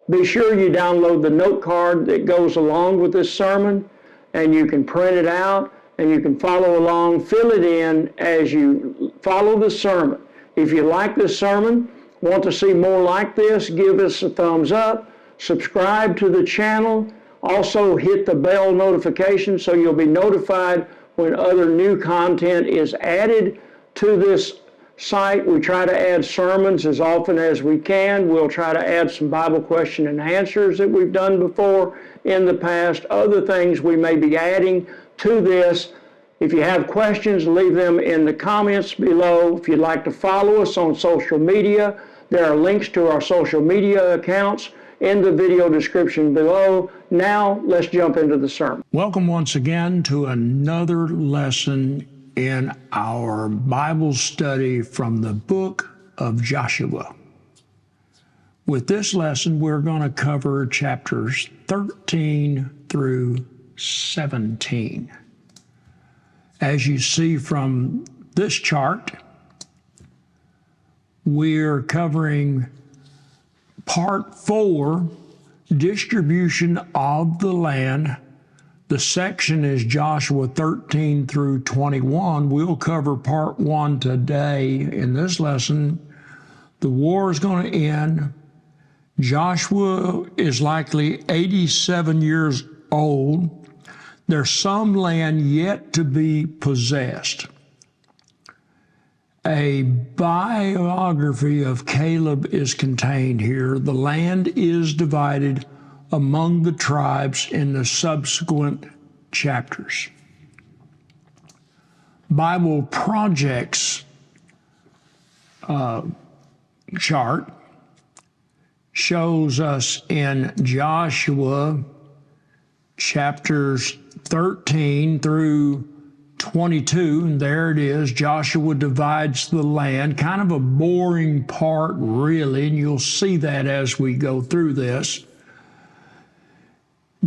Be sure you download the note card that goes along with this sermon, and you can print it out and you can follow along, fill it in as you follow the sermon. If you like this sermon, want to see more like this, give us a thumbs up, subscribe to the channel, also hit the bell notification so you'll be notified when other new content is added to this site. We try to add sermons as often as we can. We'll try to add some Bible question and answers that we've done before in the past, other things we may be adding to this. If you have questions, leave them in the comments below. If you'd like to follow us on social media, there are links to our social media accounts in the video description below. Now, let's jump into the sermon. Welcome once again to another lesson in our Bible study from the book of Joshua. With this lesson, we're going to cover chapters 13 through 17. As you see from this chart, we're covering part 4, distribution of the land. The section is Joshua 13 through 21. We'll cover part 1 today in this lesson. The war is going to end. Joshua is likely 87 years old. There's some land yet to be possessed. A biography of Caleb is contained here. The land is divided among the tribes in the subsequent chapters. Bible Project's chart shows us in Joshua chapters 13 through 22, and there it is. Joshua divides the land, kind of a boring part, really, and you'll see that as we go through this.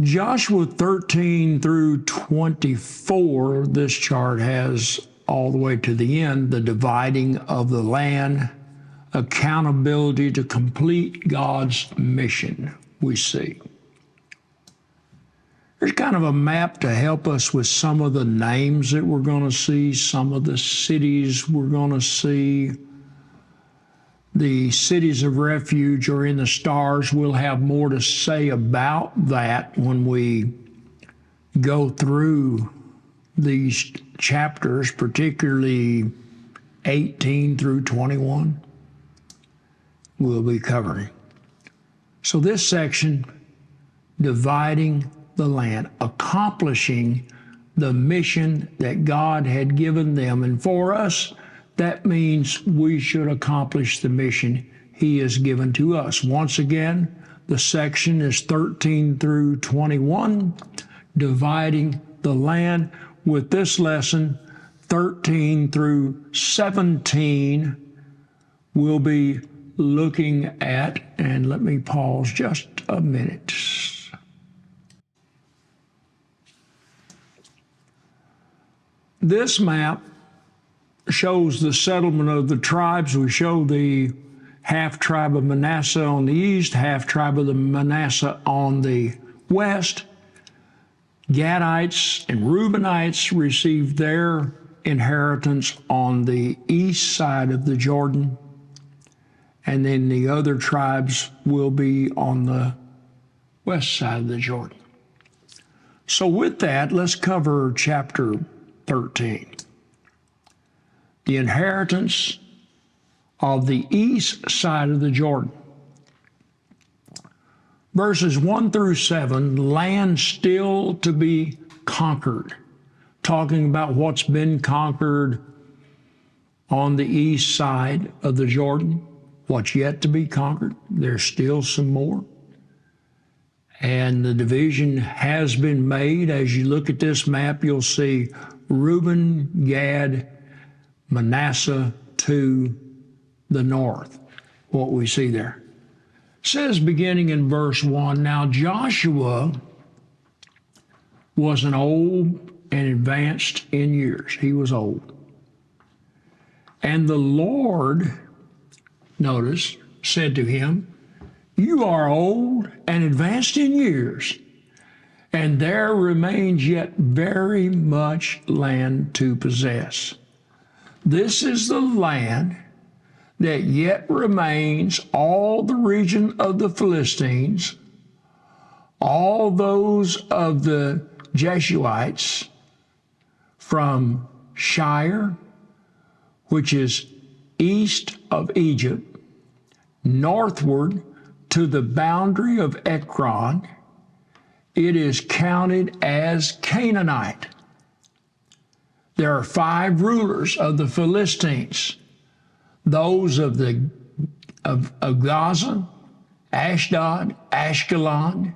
Joshua 13 through 24, this chart has all the way to the end, the dividing of the land, accountability to complete God's mission, we see. There's kind of a map to help us with some of the names that we're going to see, some of the cities we're going to see. The cities of refuge are in the stars. We'll have more to say about that when we go through these chapters, particularly 18 through 21. We'll be covering. So this section, dividing the land, accomplishing the mission that God had given them. And for us, that means we should accomplish the mission He has given to us. Once again, the section is 13 through 21, dividing the land. With this lesson, 13 through 17, we'll be looking at, and let me pause just a minute. This map shows the settlement of the tribes. We show the half tribe of Manasseh on the east, half tribe of the Manasseh on the west. Gadites and Reubenites received their inheritance on the east side of the Jordan, and then the other tribes will be on the west side of the Jordan. So with that, let's cover chapter 13. The inheritance of the east side of the Jordan. Verses 1 through 7, land still to be conquered. Talking about what's been conquered on the east side of the Jordan, what's yet to be conquered. There's still some more. And the division has been made. As you look at this map, you'll see Reuben, Gad, Manasseh to the north, what we see there. It says, beginning in verse 1, now Joshua was an old and advanced in years. He was old. And the Lord, notice, said to him, you are old and advanced in years, and there remains yet very much land to possess. This is the land that yet remains, all the region of the Philistines, all those of the Jeshuites, from Shire, which is east of Egypt, northward to the boundary of Ekron. It is counted as Canaanite. There are 5 rulers of the Philistines, those of Gaza, Ashdod, Ashkelon,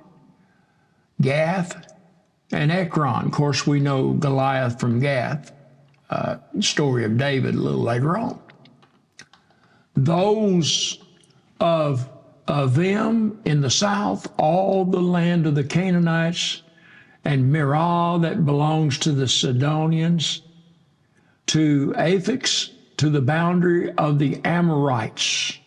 Gath, and Ekron. Of course, we know Goliath from Gath, story of David a little later on. Those of them in the south, all the land of the Canaanites, and Mirah that belongs to the Sidonians, to Aphix, to the boundary of the Amorites,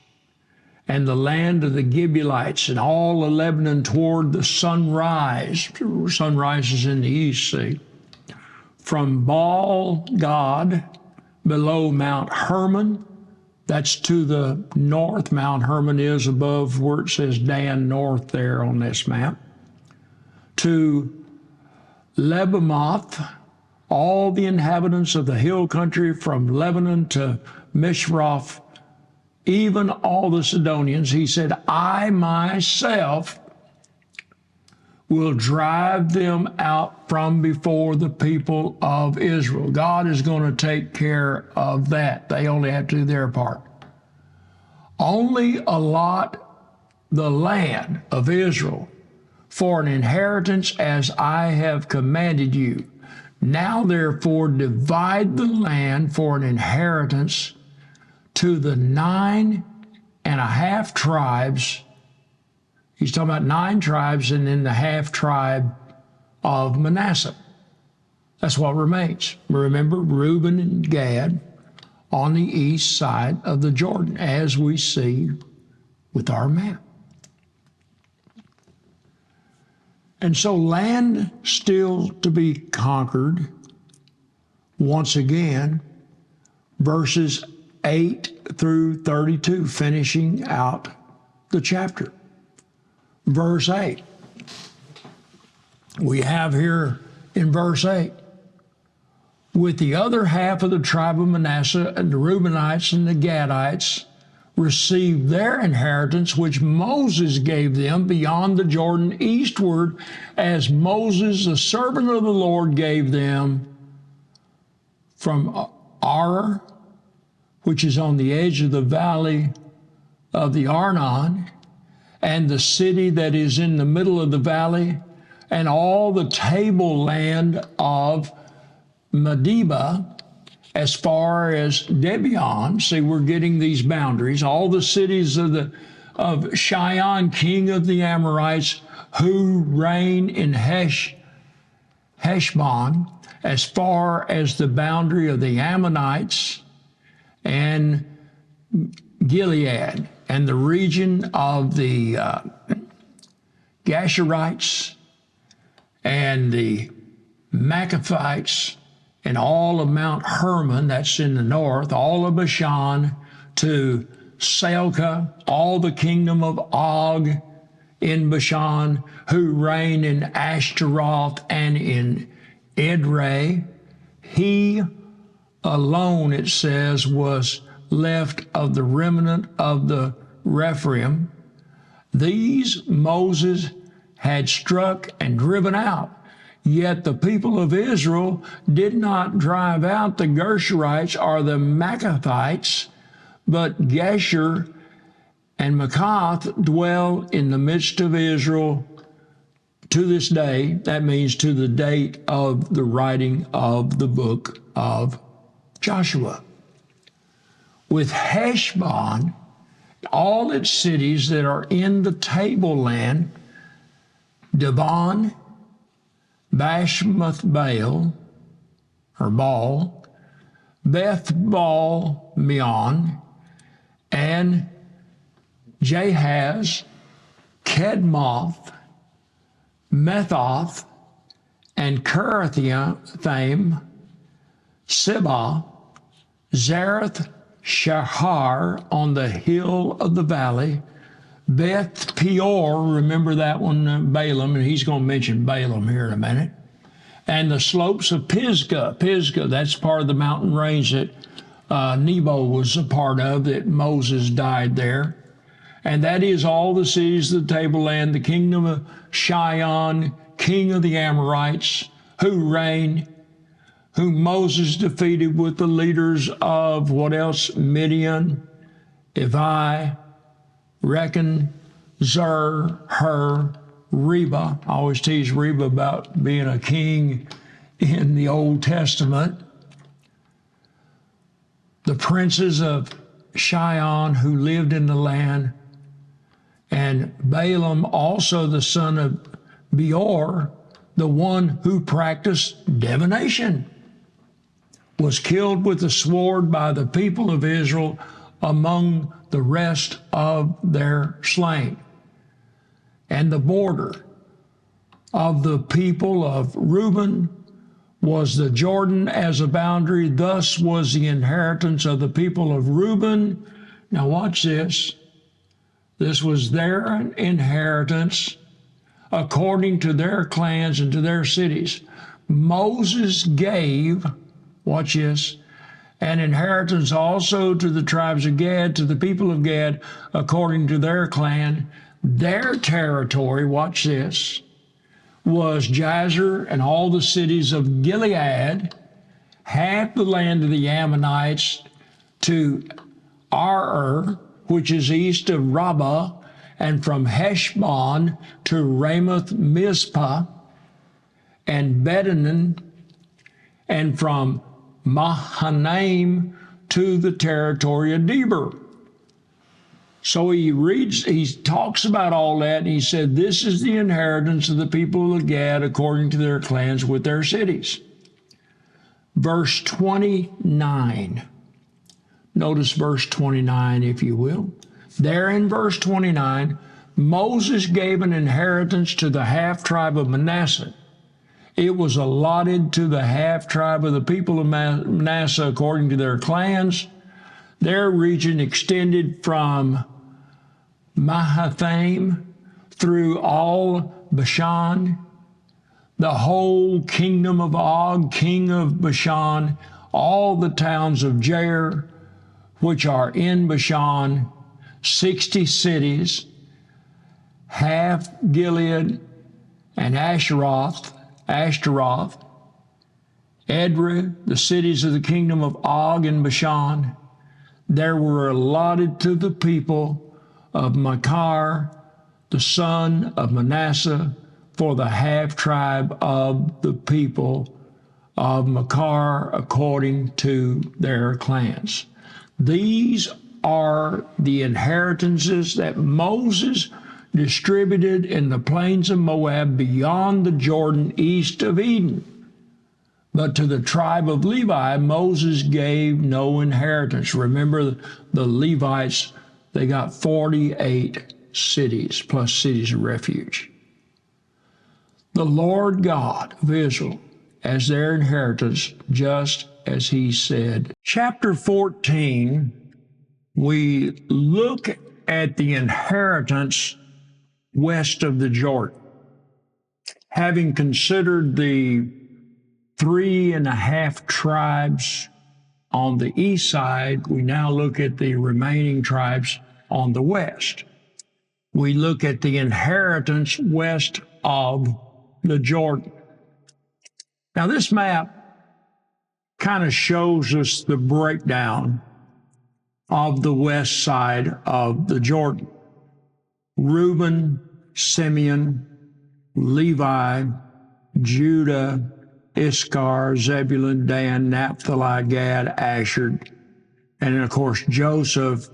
and the land of the Gibeonites, and all of Lebanon toward the sunrise. Sunrise is in the east, see. From Baal Gad, below Mount Hermon, that's to the north. Mount Hermon is above where it says Dan North there on this map. To Lebamoth, all the inhabitants of the hill country from Lebanon to Mishroph, even all the Sidonians. He said, I myself will drive them out from before the people of Israel. God is going to take care of that. They only have to do their part. Only allot the land of Israel for an inheritance as I have commanded you. Now therefore divide the land for an inheritance to the 9.5 tribes. He's talking about 9 tribes and then the half tribe of Manasseh. That's what remains. Remember, Reuben and Gad on the east side of the Jordan, as we see with our map. And so land still to be conquered. Once again, verses 8 through 32, finishing out the chapter. Verse 8. We have here in verse 8, with the other half of the tribe of Manasseh, and the Reubenites and the Gadites received their inheritance, which Moses gave them beyond the Jordan eastward, as Moses, the servant of the Lord, gave them from Ar, which is on the edge of the valley of the Arnon, and the city that is in the middle of the valley, and all the tableland of Medeba, as far as Debion. See, we're getting these boundaries. All the cities of Shion, king of the Amorites, who reign in Heshbon, as far as the boundary of the Ammonites, and Gilead, and the region of the Gasherites, and the Macaphites, and all of Mount Hermon, that's in the north, all of Bashan, to Salcah, all the kingdom of Og in Bashan, who reign in Ashtaroth and in Edrei. He alone, it says, was left of the remnant of the Rephaim. These Moses had struck and driven out. Yet the people of Israel did not drive out the Gershurites or the Macathites, but Gesher and Makath dwell in the midst of Israel to this day. That means to the date of the writing of the book of Joshua. With Heshbon, all its cities that are in the tableland, Devon, Bashmath Baal, or Baal, Beth Baal Meon, and Jahaz, Kedmoth, Methoth, and Kirithaim, Sibah, Zareth Shahar on the hill of the valley, Beth Peor, remember that one, Balaam, and he's going to mention Balaam here in a minute, and the slopes of Pisgah. Pisgah, that's part of the mountain range that Nebo was a part of, that Moses died there. And that is all the cities of the tableland, the kingdom of Shion, king of the Amorites, who reigned, whom Moses defeated with the leaders of what else? Midian, Evi, Recon, Zur, Hur, Reba. I always tease Reba about being a king in the Old Testament. The princes of Shion who lived in the land, and Balaam, also the son of Beor, the one who practiced divination, was killed with the sword by the people of Israel among the rest of their slain. And the border of the people of Reuben was the Jordan as a boundary. Thus was the inheritance of the people of Reuben. Now watch this. This was their inheritance according to their clans and to their cities. Moses gave, watch this, an inheritance also to the tribes of Gad, to the people of Gad, according to their clan. Their territory, watch this, was Jazer and all the cities of Gilead, half the land of the Ammonites, to Ar, which is east of Rabbah, and from Heshbon to Ramoth Mizpah, and Bedanan, and from Mahanaim to the territory of Deber. So he talks about all that, and he said, this is the inheritance of the people of Gad according to their clans with their cities. Verse 29. Notice verse 29, if you will. There in verse 29, Moses gave an inheritance to the half-tribe of Manasseh. It was allotted to the half-tribe of the people of Manasseh according to their clans. Their region extended from Mahathaim through all Bashan, the whole kingdom of Og, king of Bashan, all the towns of Jair, which are in Bashan, 60 cities, half Gilead and Ashtaroth, Edrei, the cities of the kingdom of Og in Bashan. There were allotted to the people of Machir, the son of Manasseh, for the half-tribe of the people of Machir according to their clans. These are the inheritances that Moses distributed in the plains of Moab beyond the Jordan east of Eden. But to the tribe of Levi, Moses gave no inheritance. Remember, the Levites, they got 48 cities plus cities of refuge. The Lord God of Israel as their inheritance, just as he said. Chapter 14, we look at the inheritance west of the Jordan. Having considered the 3.5 tribes on the east side, we now look at the remaining tribes on the west. We look at the inheritance west of the Jordan. Now, this map kind of shows us the breakdown of the west side of the Jordan. Reuben, Simeon, Levi, Judah, Issachar, Zebulun, Dan, Naphtali, Gad, Asher, and then, of course, Joseph,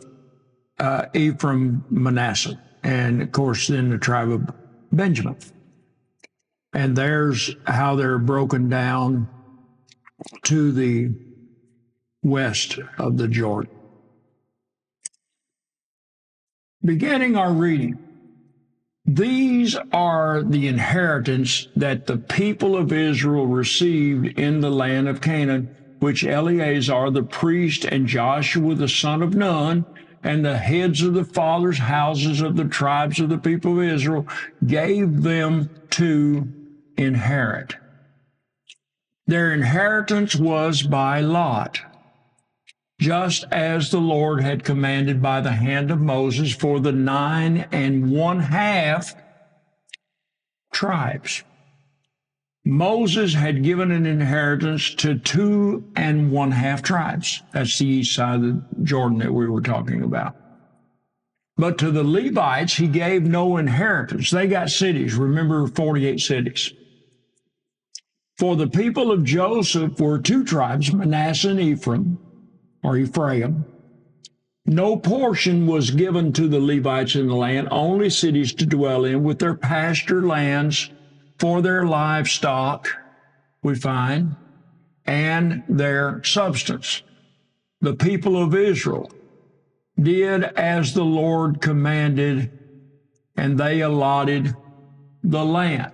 Ephraim, Manasseh, and, of course, then the tribe of Benjamin. And there's how they're broken down to the west of the Jordan. Beginning our reading These are the inheritance that the people of Israel received in the land of Canaan, which Eleazar the priest and Joshua the son of Nun and the heads of the fathers' houses of the tribes of the people of Israel gave them to inherit. Their inheritance was by lot, just as the Lord had commanded by the hand of Moses for the 9½ tribes. Moses had given an inheritance to 2½ tribes. That's the east side of the Jordan that we were talking about. But to the Levites, he gave no inheritance. They got cities. Remember, 48 cities. For the people of Joseph were 2 tribes, Manasseh and Ephraim, or Ephraim. No portion was given to the Levites in the land, only cities to dwell in with their pasture lands for their livestock, we find, and their substance. The people of Israel did as the Lord commanded, and they allotted the land.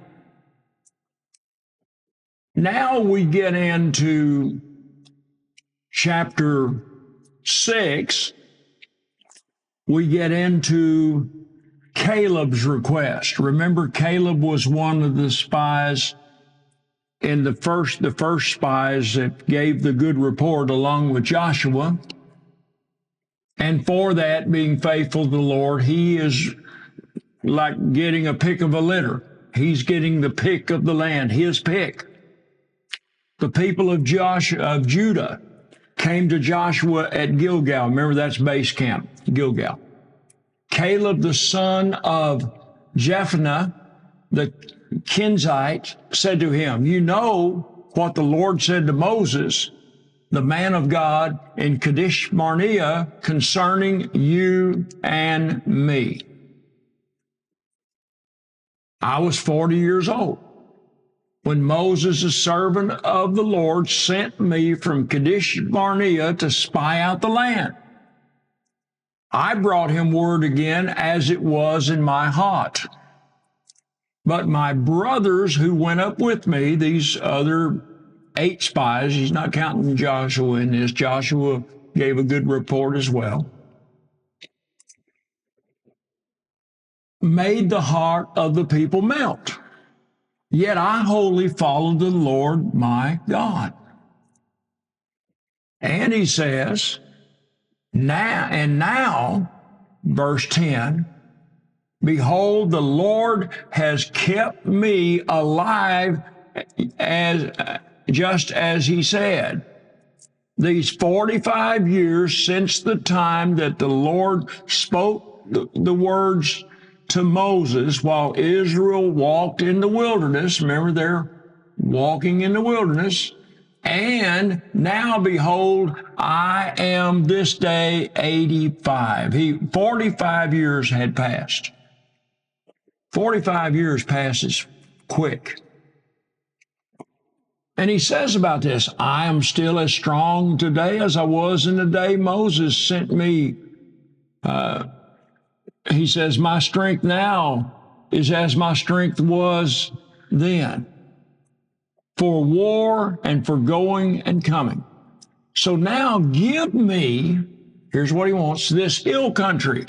Now we get into chapter 6. We get into Caleb's request. Remember, Caleb was one of the spies in the first spies that gave the good report along with Joshua. And for that, being faithful to the Lord, he is like getting a pick of a litter. He's getting the pick of the land, his pick. The people of Judah came to Joshua at Gilgal. Remember, that's base camp, Gilgal. Caleb, the son of Jephunneh, the Kenizzite, said to him, "You know what the Lord said to Moses, the man of God, in Kadesh Barnea concerning you and me. I was 40 years old when Moses, the servant of the Lord, sent me from Kadesh Barnea to spy out the land. I brought him word again as it was in my heart. But my brothers who went up with me, these other 8 spies, he's not counting Joshua in this, Joshua gave a good report as well, made the heart of the people melt. Yet I wholly followed the Lord my God." And he says, now, verse 10, "Behold, the Lord has kept me alive just as he said. These 45 years since the time that the Lord spoke the words to Moses while Israel walked in the wilderness." Remember, they're walking in the wilderness. "And now, behold, I am this day 85. 45 years had passed. 45 years passes quick. And he says about this, "I am still as strong today as I was in the day Moses sent me." He says, "My strength now is as my strength was then, for war and for going and coming. So now give me," here's what he wants, "this hill country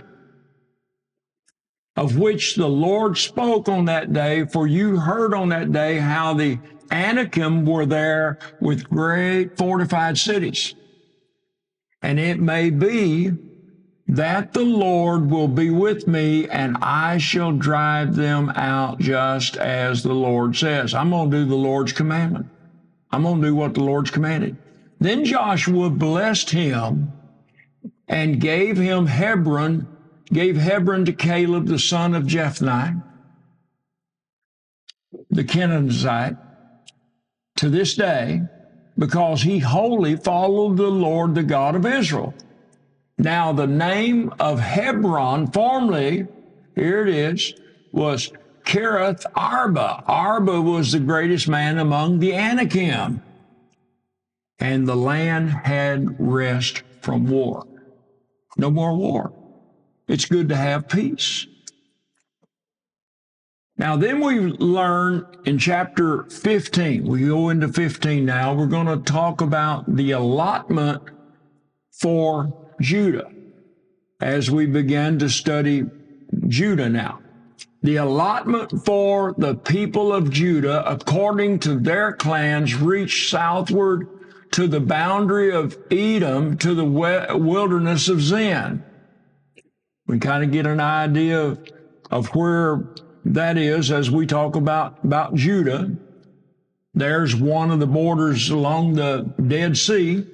of which the Lord spoke on that day, for you heard on that day how the Anakim were there with great fortified cities. And it may be that the Lord will be with me, and I shall drive them out just as the Lord says." I'm going to do the Lord's commandment. I'm going to do what the Lord's commanded. Then Joshua blessed him and gave Hebron to Caleb, the son of Jephunneh, the Kenizzite, to this day, because he wholly followed the Lord, the God of Israel. Now the name of Hebron formerly, here it is, was Kiriath Arba. Arba was the greatest man among the Anakim. And the land had rest from war. No more war. It's good to have peace. Now, then we learn in chapter 15, we go into 15 now, we're going to talk about the allotment for Judah as we begin to study Judah now. The allotment for the people of Judah, according to their clans, reached southward to the boundary of Edom to the wilderness of Zin. We kind of get an idea of where that is as we talk about Judah. There's one of the borders along the Dead Sea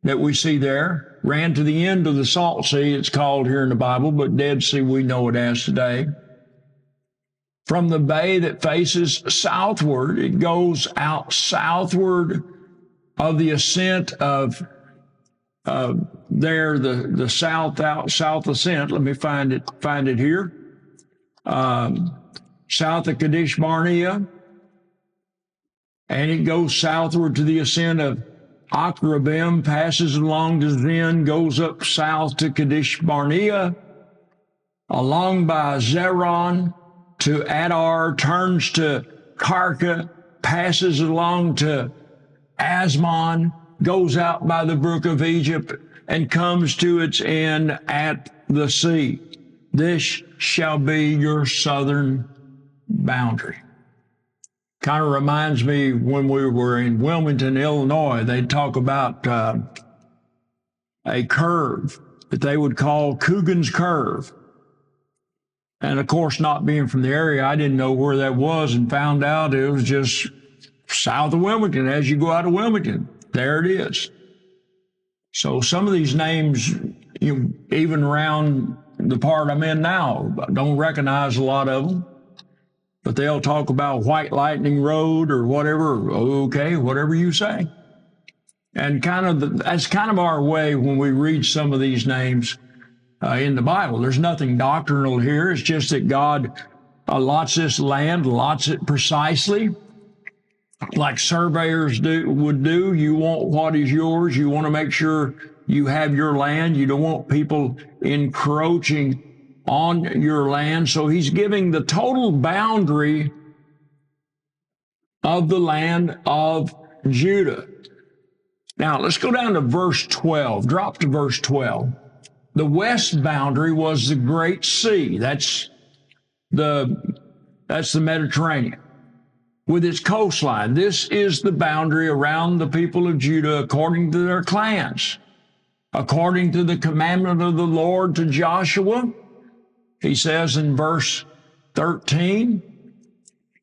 that we see there. Ran to the end of the Salt Sea, it's called here in the Bible, but Dead Sea we know it as today. From the bay that faces southward, it goes out southward of the ascent of the south ascent. Let me find it here. South of Kadesh Barnea, and it goes southward to the ascent of Akrabim, passes along to Zin, goes up south to Kadesh Barnea, along by Zeron to Adar, turns to Karka, passes along to Asmon, goes out by the brook of Egypt, and comes to its end at the sea. This shall be your southern boundary. Kind of reminds me when we were in Wilmington, Illinois, they'd talk about a curve that they would call Coogan's Curve. And of course, not being from the area, I didn't know where that was and found out it was just south of Wilmington. As you go out of Wilmington, there it is. So some of these names, even around the part I'm in now, I don't recognize a lot of them. But they'll talk about White Lightning Road or whatever. Okay, whatever you say. And that's kind of our way when we read some of these names in the Bible. There's nothing doctrinal here. It's just that God allots this land, allots it precisely, like surveyors would do. You want what is yours. You want to make sure you have your land. You don't want people encroaching on your land. So he's giving the total boundary of the land of Judah. Now, let's go down to verse 12. Drop to verse 12. The west boundary was the Great Sea. That's the Mediterranean with its coastline. This is the boundary around the people of Judah according to their clans. According to the commandment of the Lord to Joshua, he says in verse 13,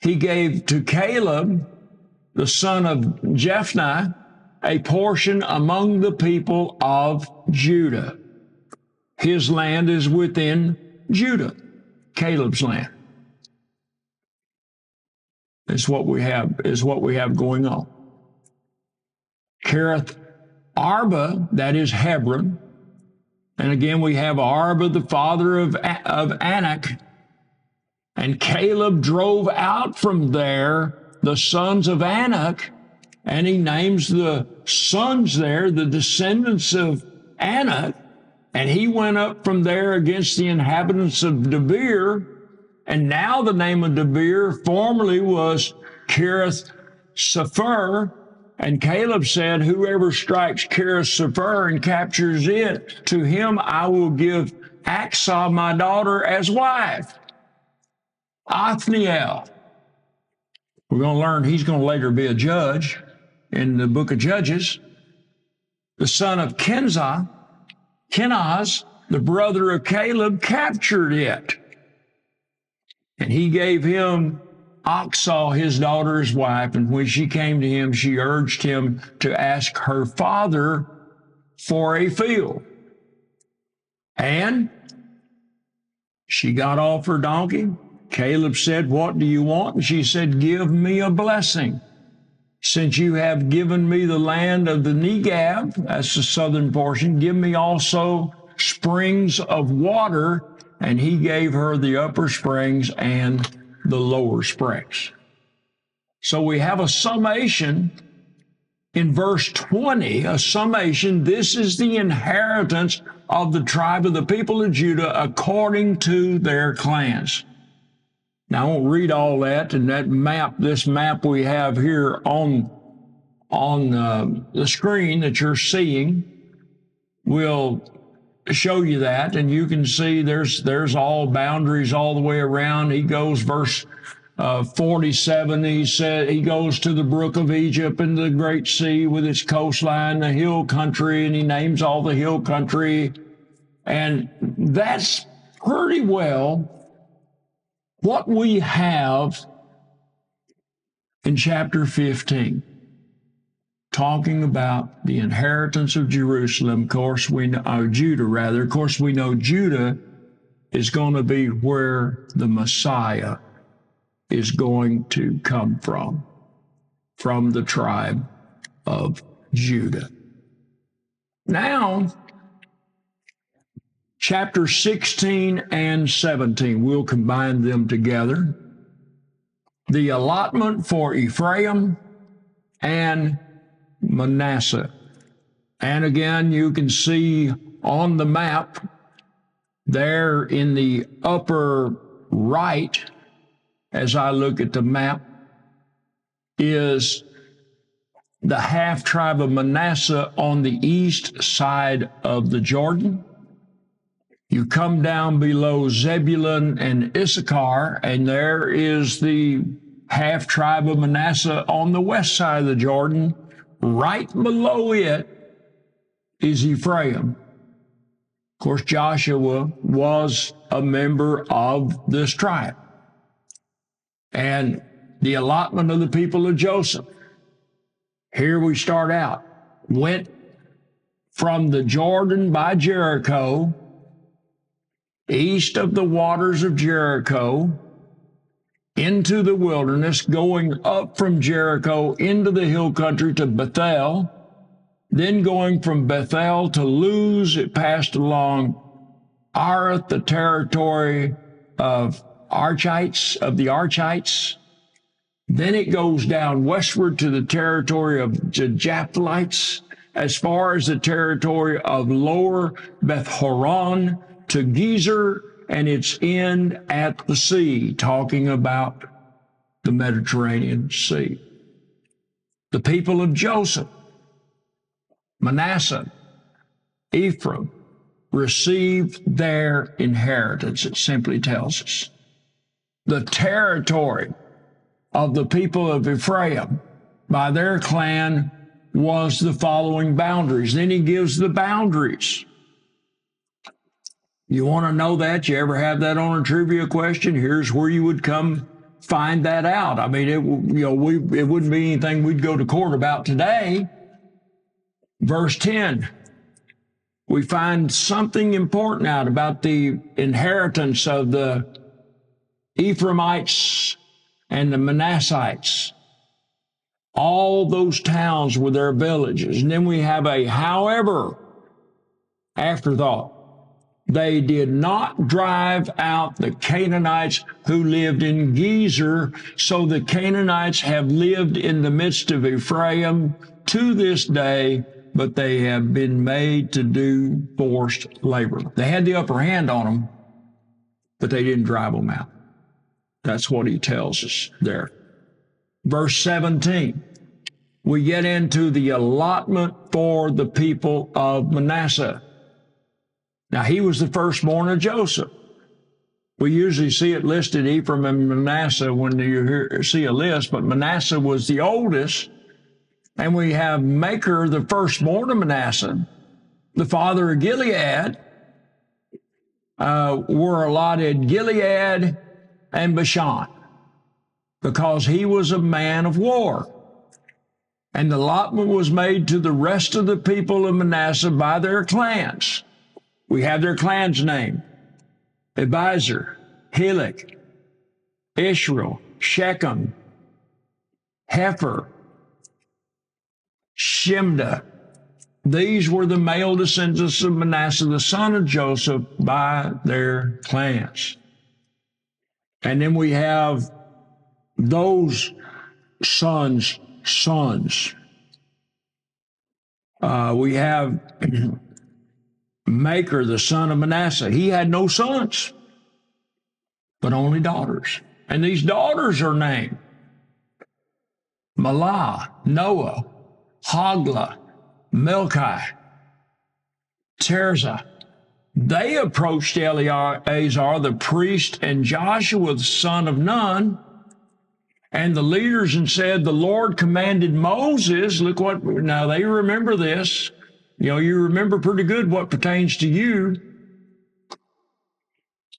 he gave to Caleb, the son of Jephunneh, a portion among the people of Judah. His land is within Judah, Caleb's land. Is what we have going on. Kiriath Arba, that is Hebron. And again, we have Arba, the father of Anak. And Caleb drove out from there the sons of Anak, and he names the sons there the descendants of Anak. And he went up from there against the inhabitants of Debir. And now the name of Debir formerly was Kiriath Sepher. And Caleb said, whoever strikes Kiriath Sepher and captures it, to him I will give Achsah, my daughter, as wife. Othniel. We're going to learn he's going to later be a judge in the book of Judges. The son of Kenaz, the brother of Caleb, captured it. And he gave him Achsah, his daughter's wife, and when she came to him, she urged him to ask her father for a field. And she got off her donkey. Caleb said, what do you want? And she said, give me a blessing. Since you have given me the land of the Negab, that's the southern portion, give me also springs of water. And he gave her the upper springs and the lower springs. So we have a summation in verse 20, a summation. This is the inheritance of the tribe of the people of Judah according to their clans. Now, I won't read all that, and that map, this map we have here on the screen that you're seeing will show you that, and you can see there's all boundaries all the way around. He goes verse 47. He said he goes to the brook of Egypt and the great sea with its coastline, the hill country, and he names all the hill country, and that's pretty well what we have in chapter 15. Talking about the inheritance of Jerusalem. Of course, we know Judah, rather. Of course, we know Judah is going to be where the Messiah is going to come from the tribe of Judah. Now, chapter 16 and 17, we'll combine them together. The allotment for Ephraim and Manasseh. And again, you can see on the map there in the upper right, as I look at the map, is the half tribe of Manasseh on the east side of the Jordan. You come down below Zebulun and Issachar, and there is the half tribe of Manasseh on the west side of the Jordan. Right below it is Ephraim. Of course, Joshua was a member of this tribe. And the allotment of the people of Joseph, here we start out, went from the Jordan by Jericho, east of the waters of Jericho, into the wilderness, going up from Jericho into the hill country to Bethel, then going from Bethel to Luz. It passed along Arath, the territory of the Archites. Then it goes down westward to the territory of the Japhethalites, as far as the territory of Lower Beth Horon to Gezer, and its end at the sea, talking about the Mediterranean Sea. The people of Joseph, Manasseh, Ephraim, received their inheritance, it simply tells us. The territory of the people of Ephraim by their clan was the following boundaries. Then he gives the boundaries. You want to know that? You ever have that on a trivia question? Here's where you would come find that out. I mean, it wouldn't be anything we'd go to court about today. Verse 10, we find something important out about the inheritance of the Ephraimites and the Manassites. All those towns with their villages. And then we have a however afterthought. They did not drive out the Canaanites who lived in Gezer, so the Canaanites have lived in the midst of Ephraim to this day, but they have been made to do forced labor. They had the upper hand on them, but they didn't drive them out. That's what he tells us there. Verse 17, we get into the allotment for the people of Manasseh. Now, he was the firstborn of Joseph. We usually see it listed, Ephraim and Manasseh, when you see a list, but Manasseh was the oldest. And we have Machir, the firstborn of Manasseh, the father of Gilead, were allotted Gilead and Bashan, because he was a man of war. And the allotment was made to the rest of the people of Manasseh by their clans. We have their clans named: Abiezer, Helek, Israel, Shechem, Hefer, Shemda. These were the male descendants of Manasseh, the son of Joseph, by their clans. And then we have those sons. We have Machir, the son of Manasseh. He had no sons, but only daughters. And these daughters are named Malah, Noah, Hoglah, Milcah, Tirzah. They approached Eleazar the priest and Joshua the son of Nun and the leaders and said, the Lord commanded Moses, look what, now they remember this. You know, you remember pretty good what pertains to you.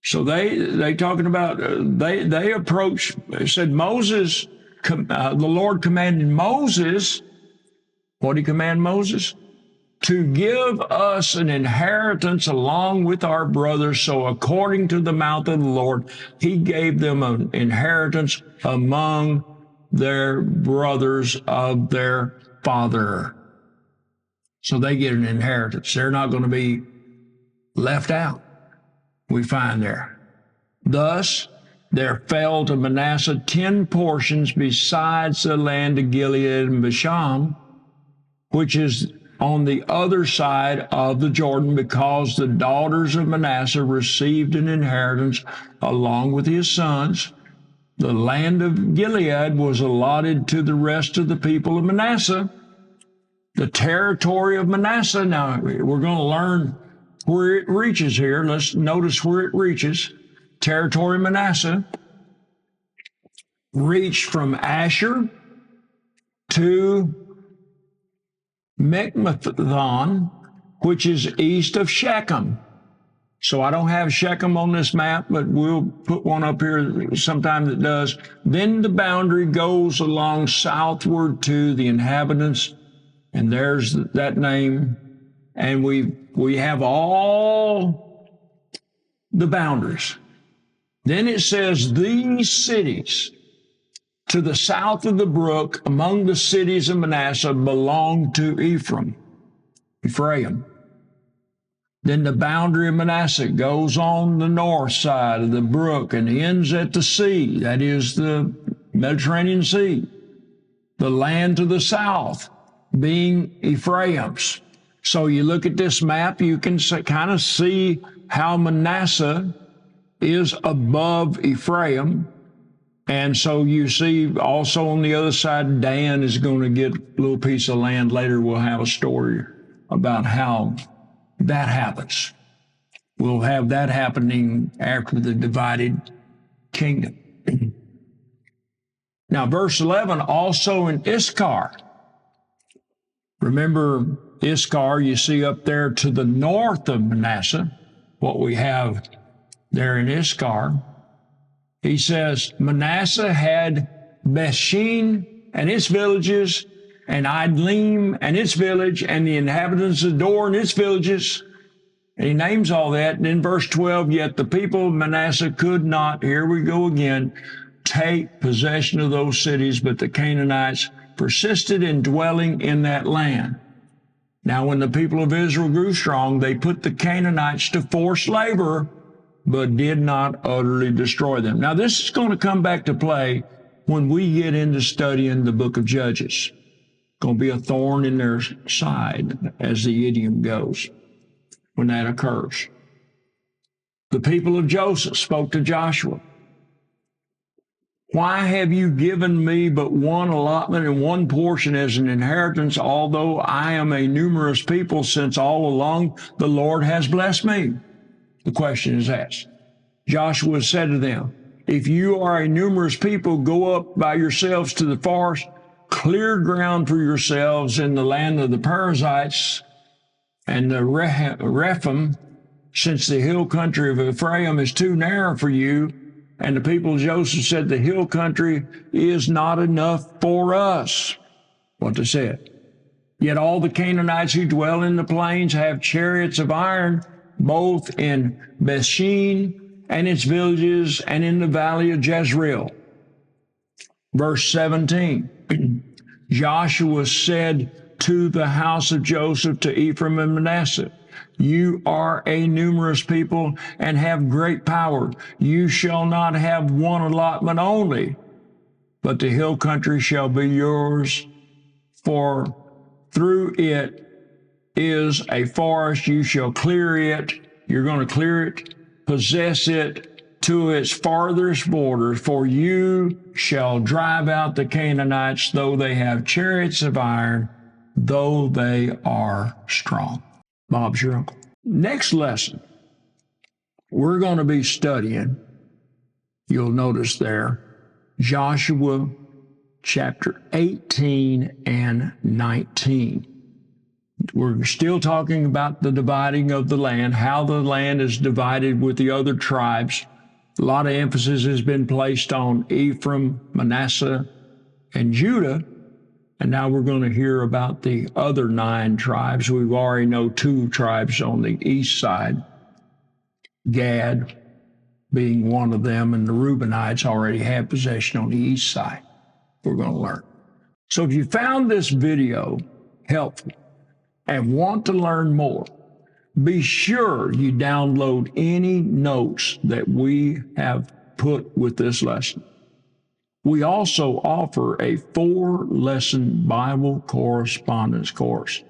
So they talking about, they approached, said Moses, the Lord commanded Moses, what did he command Moses? To give us an inheritance along with our brothers. So according to the mouth of the Lord, he gave them an inheritance among their brothers of their father. So they get an inheritance. They're not going to be left out, we find there. Thus, there fell to Manasseh 10 portions besides the land of Gilead and Bashan, which is on the other side of the Jordan, because the daughters of Manasseh received an inheritance along with his sons. The land of Gilead was allotted to the rest of the people of Manasseh. The territory of Manasseh, now we're going to learn where it reaches here. Let's notice where it reaches. Territory of Manasseh reached from Asher to Mechmethon, which is east of Shechem. So I don't have Shechem on this map, but we'll put one up here sometime that does. Then the boundary goes along southward to the inhabitants, and there's that name. And we have all the boundaries. Then it says, these cities to the south of the brook among the cities of Manasseh belonged to Ephraim. Then the boundary of Manasseh goes on the north side of the brook and ends at the sea, that is the Mediterranean Sea. The land to the south being Ephraim's. So you look at this map, you can kind of see how Manasseh is above Ephraim. And so you see also on the other side, Dan is going to get a little piece of land. Later we'll have a story about how that happens. We'll have that happening after the divided kingdom. Now, verse 11, also in Issachar. Remember Issachar, you see up there to the north of Manasseh, what we have there in Issachar. He says, Manasseh had Bethshean and its villages, and Idlim and its village, and the inhabitants of Dor and its villages. And he names all that. And in verse 12, yet the people of Manasseh could not, here we go again, take possession of those cities, but the Canaanites persisted in dwelling in that land. Now, when the people of Israel grew strong, they put the Canaanites to forced labor, but did not utterly destroy them. Now, this is going to come back to play when we get into studying the book of Judges. Going to be a thorn in their side, as the idiom goes, when that occurs. The people of Joseph spoke to Joshua. Why have you given me but one allotment and one portion as an inheritance, although I am a numerous people, since all along the Lord has blessed me? The question is asked. Joshua said to them, if you are a numerous people, go up by yourselves to the forest, clear ground for yourselves in the land of the Perizzites and the Rephaim, since the hill country of Ephraim is too narrow for you. And the people of Joseph said, the hill country is not enough for us. What they said. Yet all the Canaanites who dwell in the plains have chariots of iron, both in Bethshean and its villages and in the valley of Jezreel. Verse 17, Joshua said to the house of Joseph, to Ephraim and Manasseh, you are a numerous people and have great power. You shall not have one allotment only, but the hill country shall be yours, for through it is a forest. You shall clear it. You're going to clear it, possess it to its farthest borders, for you shall drive out the Canaanites, though they have chariots of iron, though they are strong. Bob's your uncle. Next lesson, we're going to be studying, you'll notice there, Joshua chapter 18 and 19. We're still talking about the dividing of the land, how the land is divided with the other tribes. A lot of emphasis has been placed on Ephraim, Manasseh, and Judah. And now we're going to hear about the other 9 tribes. We already know 2 tribes on the east side, Gad being one of them, and the Reubenites already have possession on the east side. We're going to learn. So if you found this video helpful and want to learn more, be sure you download any notes that we have put with this lesson. We also offer a 4-lesson Bible correspondence course.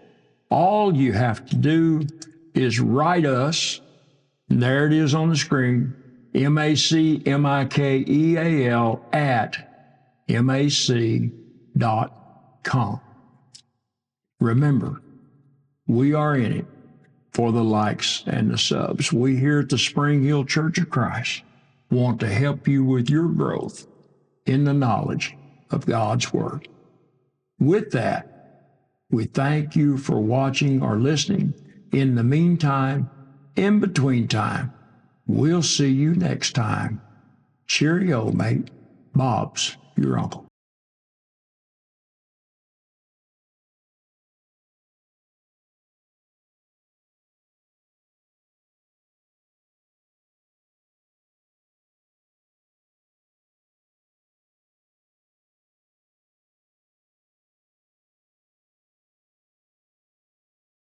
All you have to do is write us, and there it is on the screen, MACMIKEAL at mac.com. Remember, we are in it for the likes and the subs. We here at the Spring Hill Church of Christ want to help you with your growth in the knowledge of God's Word. With that, we thank you for watching or listening. In the meantime, in between time, we'll see you next time. Cheerio, mate. Bob's your uncle.